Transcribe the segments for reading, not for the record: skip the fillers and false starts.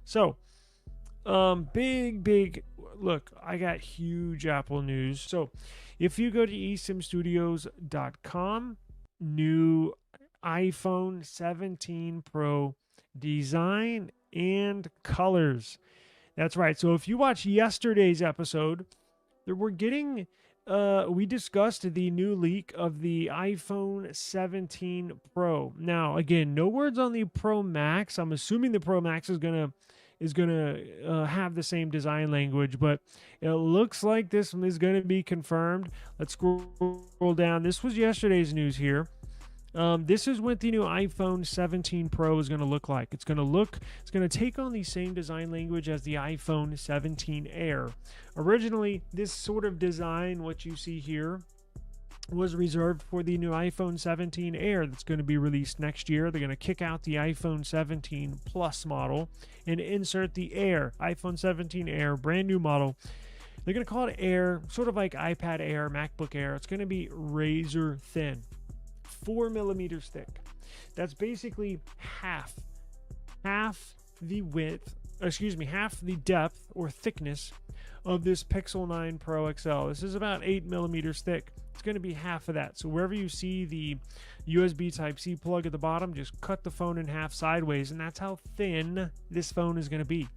So, big look, I got huge Apple news. So, if you go to esimstudios.com, new iPhone 17 Pro design and colors. That's right. So, if you watch yesterday's episode, we're getting we discussed the new leak of the iPhone 17 Pro. Now, again, no words on the Pro Max. I'm assuming the Pro Max is gonna have the same design language, but it looks like this is gonna be confirmed. Let's scroll down. This was yesterday's news here. This is what the new iPhone 17 Pro is going to look like. It's going to take on the same design language as the iPhone 17 Air. Originally, this sort of design, what you see here, was reserved for the new iPhone 17 Air that's going to be released next year. They're going to kick out the iPhone 17 Plus model and insert the Air, iPhone 17 Air, brand new model. They're going to call it Air, sort of like iPad Air, MacBook Air. It's going to be razor thin. 4 millimeters thick. That's basically half the width, half the depth or thickness of this Pixel 9 Pro XL. This is about 8 millimeters thick. It's going to be half of that. So wherever you see the USB Type-C plug at the bottom, just cut the phone in half sideways, and that's how thin this phone is going to be.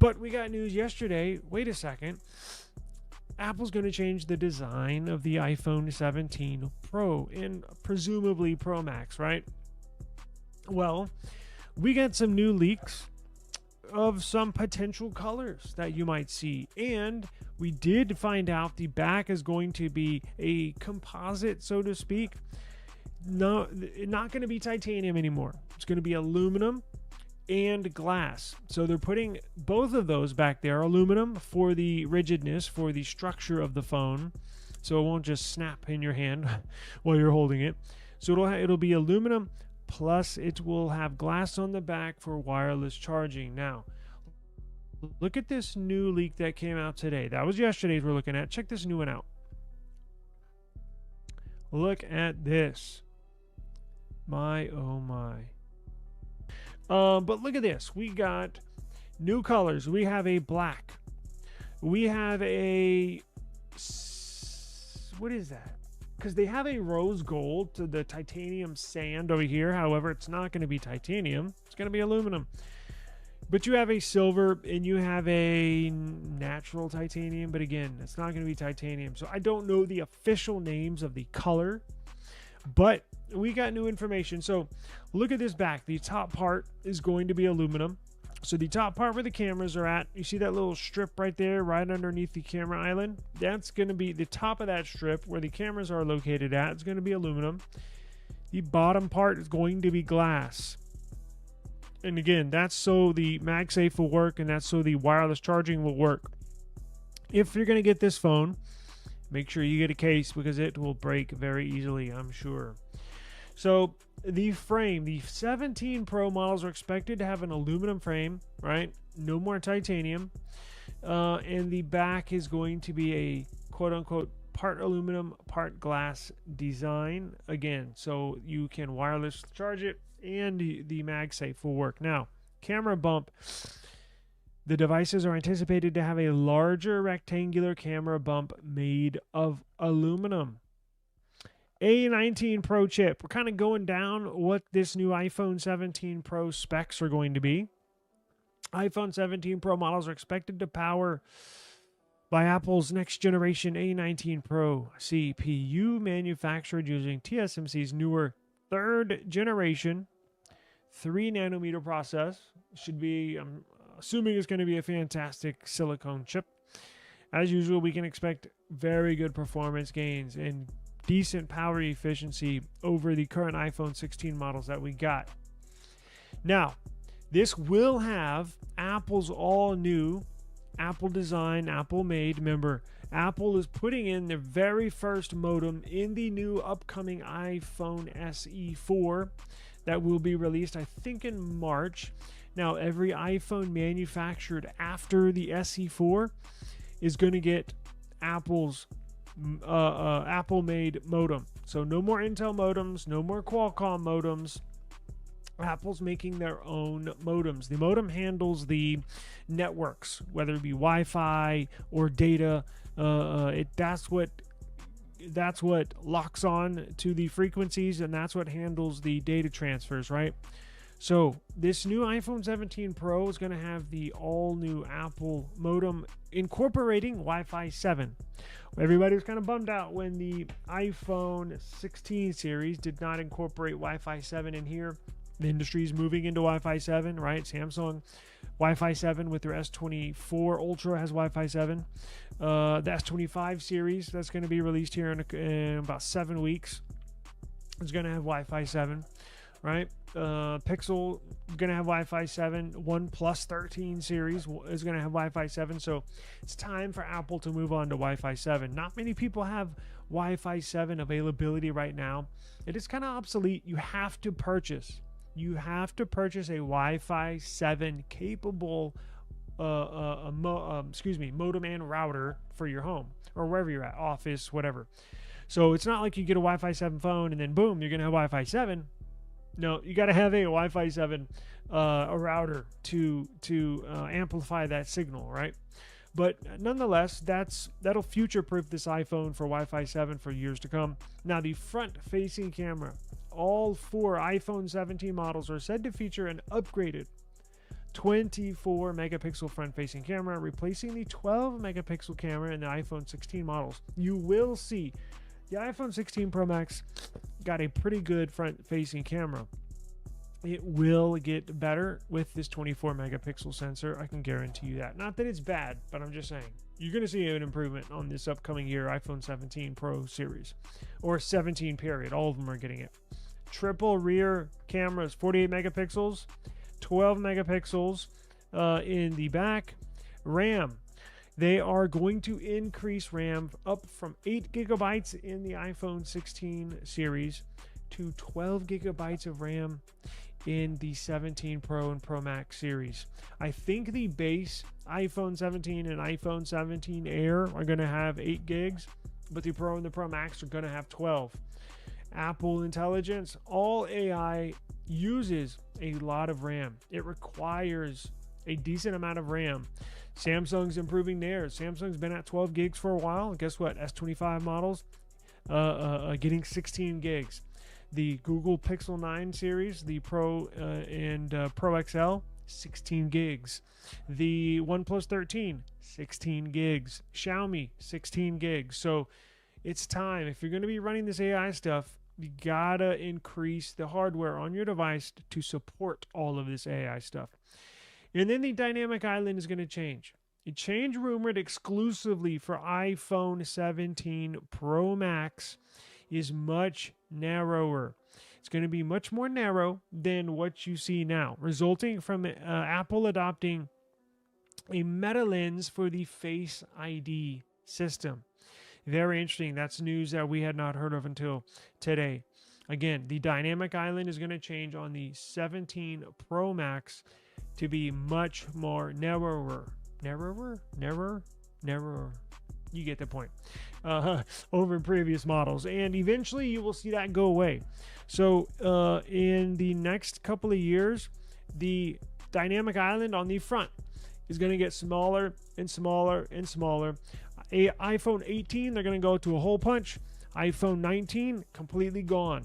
But we got news yesterday. Wait a second. Apple's going to change the design of the iPhone 17 Pro and presumably Pro Max, right? Well, we got some new leaks of some potential colors that you might see. And we did find out the back is going to be a composite, so to speak. No, not going to be titanium anymore. It's going to be aluminum and glass. So they're putting both of those back there. Aluminum for the rigidness, for the structure of the phone, so it won't just snap in your hand while you're holding it. So it'll be aluminum, plus it will have glass on the back for wireless charging. Now, look at this new leak that came out today. That was yesterday's we're looking at. Check this new one out. Look at this. My, oh my. But look at this. We got new colors. We have a black. We have a... What is that? Because they have a rose gold to the titanium sand over here. However, it's not going to be titanium. It's going to be aluminum. But you have a silver and you have a natural titanium. But again, it's not going to be titanium. So I don't know the official names of the color. But we got new information. So look at this back. The top part is going to be aluminum. So the top part where the cameras are at, you see that little strip right there, right underneath the camera island? That's going to be the top of that strip where the cameras are located at. It's going to be aluminum. The bottom part is going to be glass. And again, that's so the MagSafe will work, and that's so the wireless charging will work. If you're going to get this phone, make sure you get a case because it will break very easily, I'm sure. So the frame, the 17 Pro models are expected to have an aluminum frame, right? No more titanium. And the back is going to be a quote-unquote part aluminum, part glass design. Again, so you can wireless charge it and the MagSafe will work. Now, camera bump. The devices are anticipated to have a larger rectangular camera bump made of aluminum. A19 Pro chip. We're kind of going down what this new iPhone 17 Pro specs are going to be. iPhone 17 Pro models are expected to power by Apple's next generation A19 Pro CPU, manufactured using TSMC's newer third generation 3 nanometer process. Should be, I'm assuming it's going to be a fantastic silicone chip. As usual, we can expect very good performance gains and decent power efficiency over the current iPhone 16 models that we got. Now, this will have Apple's all-new Apple design, Apple made. Remember, Apple is putting in their very first modem in the new upcoming iPhone SE 4 that will be released, I think, in March. Now, every iPhone manufactured after the SE 4 is going to get Apple's Apple-made modem. So no more Intel modems, no more Qualcomm modems. Apple's making their own modems. The modem handles the networks, whether it be Wi-Fi or data. That's what locks on to the frequencies, and that's what handles the data transfers, right? So this new iPhone 17 Pro is going to have the all-new Apple modem incorporating Wi-Fi 7. Everybody was kind of bummed out when the iPhone 16 series did not incorporate Wi-Fi 7 in here. The industry is moving into Wi-Fi 7, right? Samsung Wi-Fi 7 with their S24 Ultra has Wi-Fi 7. The S25 series that's going to be released here in about 7 weeks is going to have Wi-Fi 7, right? Pixel is going to have Wi-Fi 7. OnePlus 13 series is going to have Wi-Fi 7. So it's time for Apple to move on to Wi-Fi 7. Not many people have Wi-Fi 7 availability right now. It is kind of obsolete. You have to purchase a Wi-Fi 7 capable modem and router for your home or wherever you're at, office, whatever. So it's not like you get a Wi-Fi 7 phone and then boom, you're going to have Wi-Fi 7. No, you got to have a Wi-Fi 7 a router to amplify that signal, right? But nonetheless, that'll future-proof this iPhone for Wi-Fi 7 for years to come. Now, the front-facing camera. All 4 iPhone 17 models are said to feature an upgraded 24 megapixel front-facing camera, replacing the 12 megapixel camera in the iPhone 16 models. You will see the iPhone 16 Pro Max got a pretty good front-facing camera. It will get better with this 24 megapixel sensor. I can guarantee you that. Not that it's bad, but I'm just saying. You're going to see an improvement on this upcoming year iPhone 17 Pro series. Or 17 period. All of them are getting it. Triple rear cameras, 48 megapixels, 12 megapixels in the back. RAM. They are going to increase RAM up from 8 gigabytes in the iPhone 16 series to 12 gigabytes of RAM in the 17 Pro and Pro Max series. I think the base iPhone 17 and iPhone 17 Air are going to have 8 gigs, but the Pro and the Pro Max are going to have 12. Apple Intelligence, all AI uses a lot of RAM. It requires a decent amount of RAM. Samsung's improving theirs. Samsung's been at 12 gigs for a while. Guess what? S25 models getting 16 gigs. The Google Pixel 9 series, the Pro and Pro XL, 16 gigs. The OnePlus 13, 16 gigs. Xiaomi, 16 gigs. So it's time. If you're going to be running this AI stuff, you gotta increase the hardware on your device to support all of this AI stuff. And then the dynamic island is going to change. A change rumored exclusively for iPhone 17 Pro Max is much narrower. It's going to be much more narrow than what you see now, resulting from Apple adopting a meta lens for the Face ID system. Very interesting. That's news that we had not heard of until today. Again, the dynamic island is going to change on the 17 Pro Max to be much more narrower. Narrower. You get the point. Over previous models. And eventually you will see that go away. So in the next couple of years, the dynamic island on the front is going to get smaller and smaller and smaller. iPhone 18, they're going to go to a hole punch. iPhone 19, completely gone.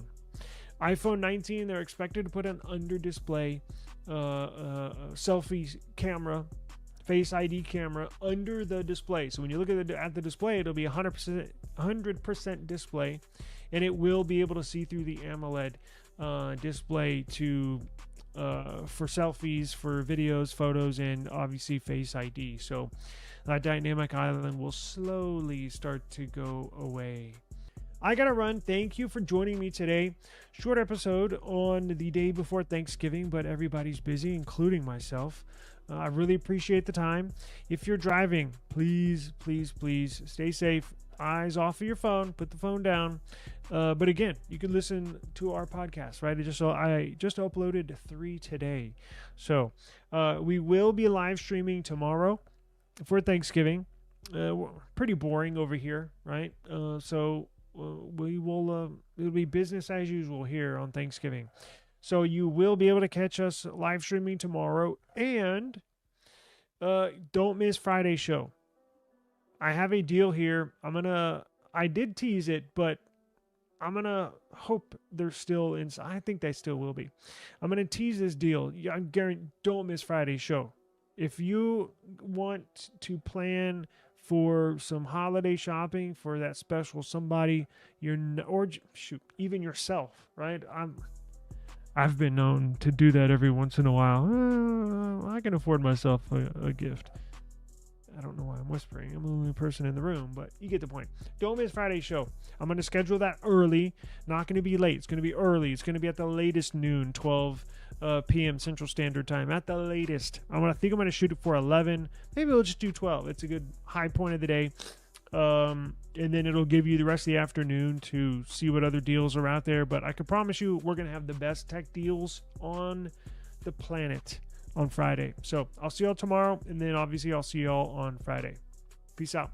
iPhone 19, they're expected to put an under-display selfie camera, Face ID camera under the display. So when you look at the display, it'll be 100% display, and it will be able to see through the AMOLED display for selfies, for videos, photos, and obviously Face ID. So that dynamic island will slowly start to go away. I gotta run. Thank you for joining me today. Short episode on the day before Thanksgiving, but everybody's busy, including myself. I really appreciate the time. If you're driving, please stay safe. Eyes off of your phone. Put the phone down. But again, you can listen to our podcast, right? I just uploaded 3 today. So we will be live streaming tomorrow for Thanksgiving. Pretty boring over here, right? So we will. It'll be business as usual here on Thanksgiving. So you will be able to catch us live streaming tomorrow. And don't miss Friday's show. I have a deal here. I did tease it, but I'm going to hope they're still in. I think they still will be. I'm going to tease this deal. I'm guaranteed, don't miss Friday's show. If you want to plan for some holiday shopping for that special somebody, even yourself, right? I've been known to do that every once in a while. I can afford myself a gift. I don't know why I'm whispering. I'm the only person in the room, but you get the point. Don't miss Friday's show. I'm going to schedule that early. Not going to be late. It's going to be early. It's going to be at the latest noon, 12 p.m. Central Standard Time. At the latest. I think I'm going to shoot it for 11. Maybe we'll just do 12. It's a good high point of the day. And then it'll give you the rest of the afternoon to see what other deals are out there. But I can promise you we're going to have the best tech deals on the planet on Friday. So I'll see y'all tomorrow, and then obviously I'll see y'all on Friday. Peace out.